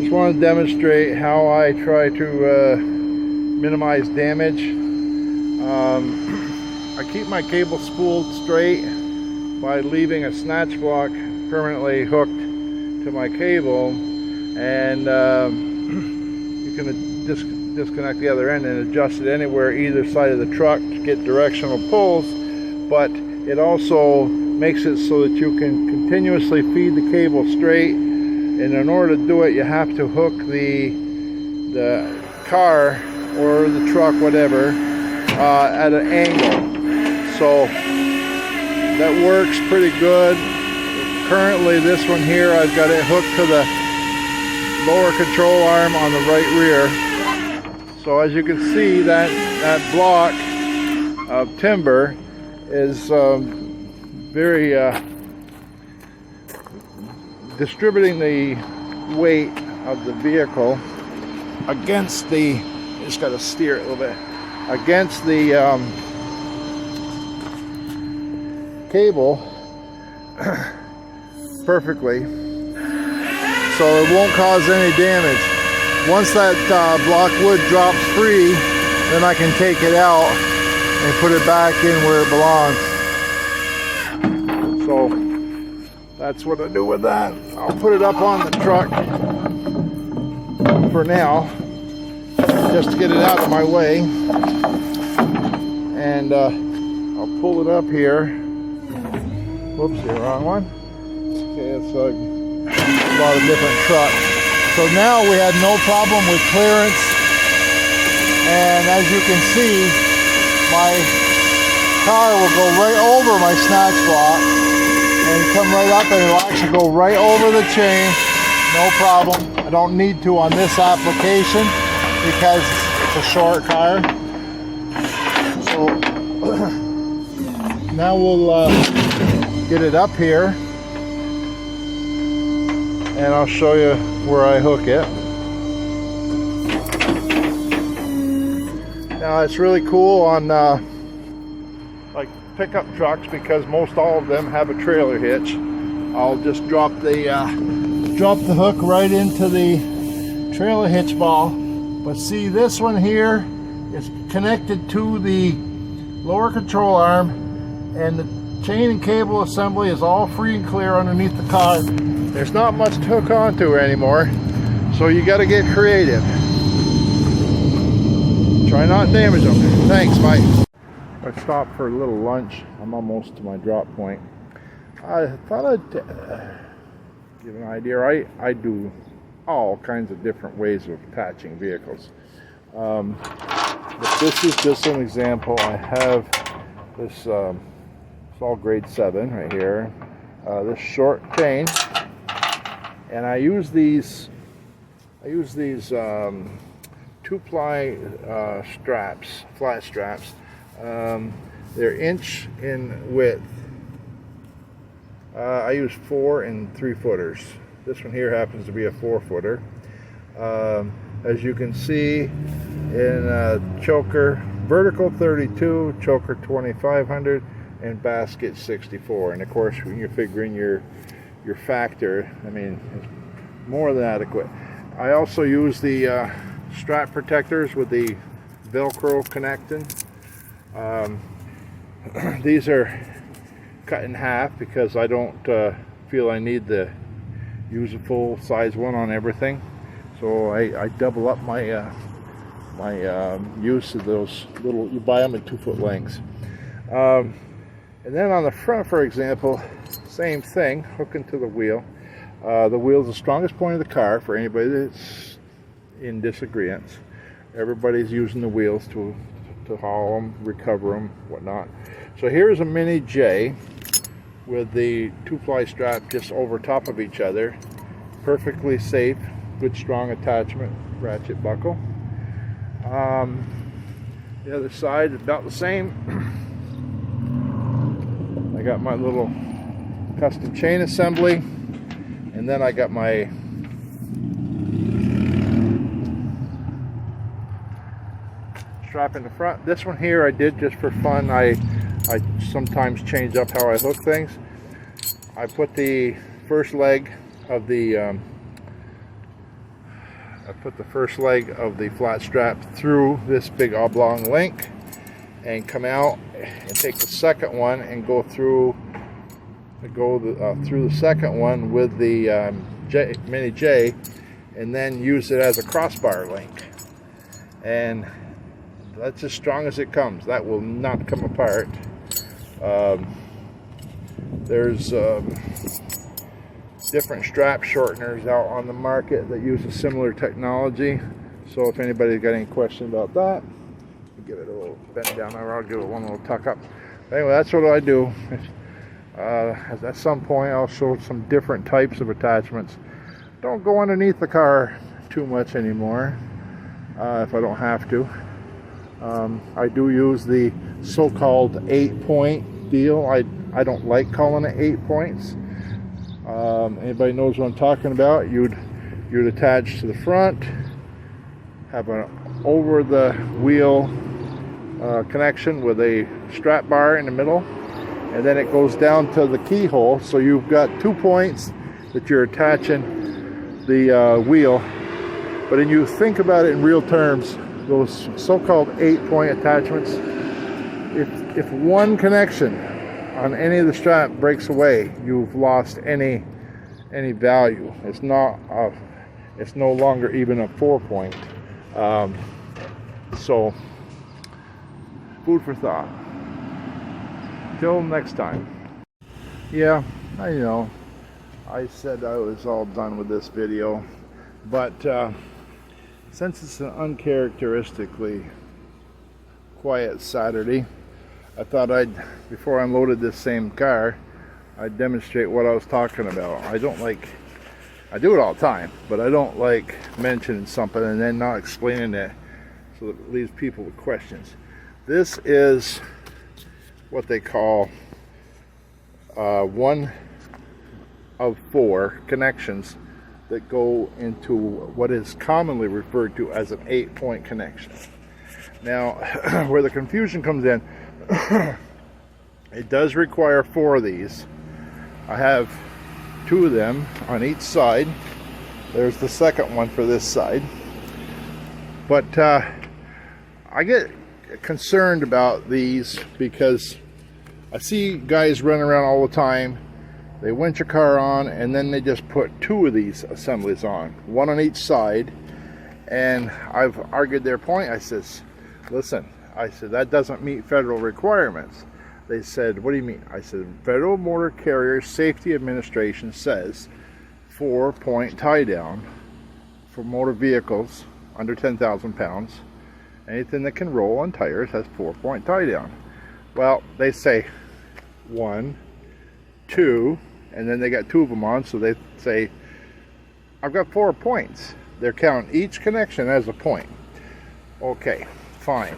just want to demonstrate how I try to minimize damage. I keep my cable spooled straight by leaving a snatch block permanently hooked to my cable, and you can disconnect the other end and adjust it anywhere either side of the truck to get directional pulls, but it also makes it so that you can continuously feed the cable straight, and in order to do it you have to hook the car or the truck, whatever, at an angle. So that works pretty good. Currently this one here, I've got it hooked to the lower control arm on the right rear. So as you can see, that block of timber is very distributing the weight of the vehicle against the, just got to steer it a little bit, against the cable perfectly, so it won't cause any damage. Once that block wood drops free, then I can take it out and put it back in where it belongs. So that's what I do with that. I'll put it up on the truck for now, just to get it out of my way, and I'll pull it up here. Whoops, the wrong one. Okay, it's a lot of different trucks. So now we had no problem with clearance, and as you can see, my car will go right over my snatch block and come right up, and it'll actually go right over the chain, no problem. I don't need to on this application because it's a short car. So now we'll get it up here, and I'll show you where I hook it. Now it's really cool on like pickup trucks, because most all of them have a trailer hitch. I'll just drop the hook right into the trailer hitch ball. But see, this one here is connected to the lower control arm, and the chain and cable assembly is all free and clear underneath the car. There's not much to hook onto anymore, so you got to get creative. Try not to damage them. Thanks, Mike. I stopped for a little lunch. I'm almost to my drop point. I thought I'd give an idea. I do all kinds of different ways of attaching vehicles. But this is just an example. I have this, it's all grade 7 right here. This short chain, and I use these 2-ply straps, flat straps. They're inch in width. I use 4 and 3 footers. This one here happens to be a 4-footer. As you can see, in choker vertical 32, choker 2500, and basket 64. And of course, when you're figuring your factor, I mean, it's more than adequate. I also use the strap protectors with the Velcro connecting. These are cut in half because I don't feel I need to use a full size one on everything. So I double up my use of those little, you buy them in 2-foot lengths. And then on the front, for example, same thing, hooking to the wheel. The wheel is the strongest point of the car for anybody that's in disagreement. Everybody's using the wheels to haul them, recover them, whatnot. So here's a Mini J with the 2-ply strap just over top of each other. Perfectly safe, good strong attachment, ratchet buckle. The other side is about the same. I got my little custom chain assembly, and then I got my strap in the front. This one here I did just for fun. I sometimes change up how I hook things. I put the first leg of the I put the first leg of the flat strap through this big oblong link and come out and take the second one and go through the second one with the mini J, and then use it as a crossbar link. And that's as strong as it comes. That will not come apart. There's different strap shorteners out on the market that use a similar technology. So if anybody's got any question about that, give it a little bend down there. I'll give it one little tuck up. Anyway, that's what I do. At some point, I'll show some different types of attachments. Don't go underneath the car too much anymore if I don't have to. I do use the so-called 8-point deal. I don't like calling it 8 points. Anybody knows what I'm talking about? You'd attach to the front, have an over the wheel connection with a strap bar in the middle, and then it goes down to the keyhole. So you've got 2 points that you're attaching the wheel. But when you think about it in real terms, those so-called 8-point attachments, if one connection on any of the strap breaks away, you've lost any value. It's no longer even a 4-point. So food for thought. Till next time. Yeah, I know. I said I was all done with this video, but since it's an uncharacteristically quiet Saturday, I thought before I unloaded this same car, I'd demonstrate what I was talking about. I do it all the time, but I don't like mentioning something and then not explaining it, so that it leaves people with questions. This is what they call one of 4 connections that go into what is commonly referred to as an 8-point connection. Now, where the confusion comes in, it does require 4 of these. I have 2 of them on each side. There's the second one for this side. But I get concerned about these because I see guys running around all the time. They winch a car on and then they just put 2 of these assemblies on, 1 on each side. And I've argued their point. I says, listen, I said, that doesn't meet federal requirements. They said, what do you mean? I said, Federal Motor Carrier Safety Administration says 4-point tie down for motor vehicles under 10,000 pounds. Anything that can roll on tires has 4-point tie down. Well, they say 1, 2, and then they got 2 of them on, so they say, I've got 4 points. They're counting each connection as a point. Okay, fine.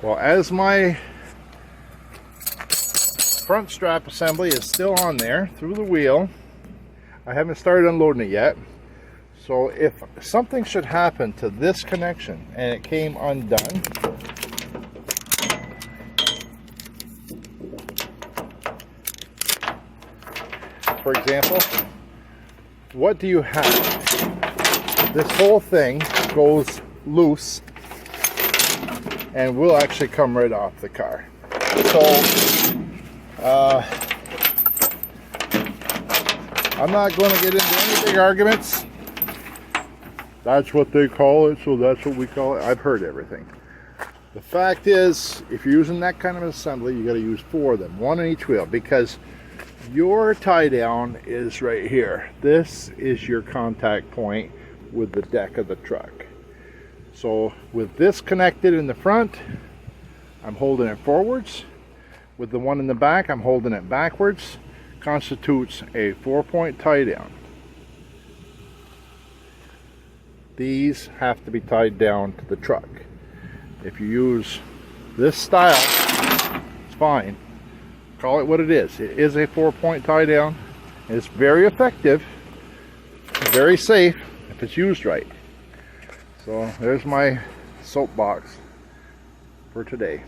Well, as my front strap assembly is still on there through the wheel, I haven't started unloading it yet. So if something should happen to this connection and it came undone, for example, what do you have? This whole thing goes loose and will actually come right off the car. So I'm not going to get into any big arguments. That's what they call it, so that's what we call it. I've heard everything. The fact is, if you're using that kind of assembly, you got to use 4 of them, 1 on each wheel, because your tie down is right here. This is your contact point with the deck of the truck. So with this connected in the front, I'm holding it forwards. With the one in the back, I'm holding it backwards. Constitutes a 4-point tie down. These have to be tied down to the truck. If you use this style, it's fine. Call it what it is. It is a 4-point tie down. It's very effective, very safe if it's used right. So there's my soapbox for today.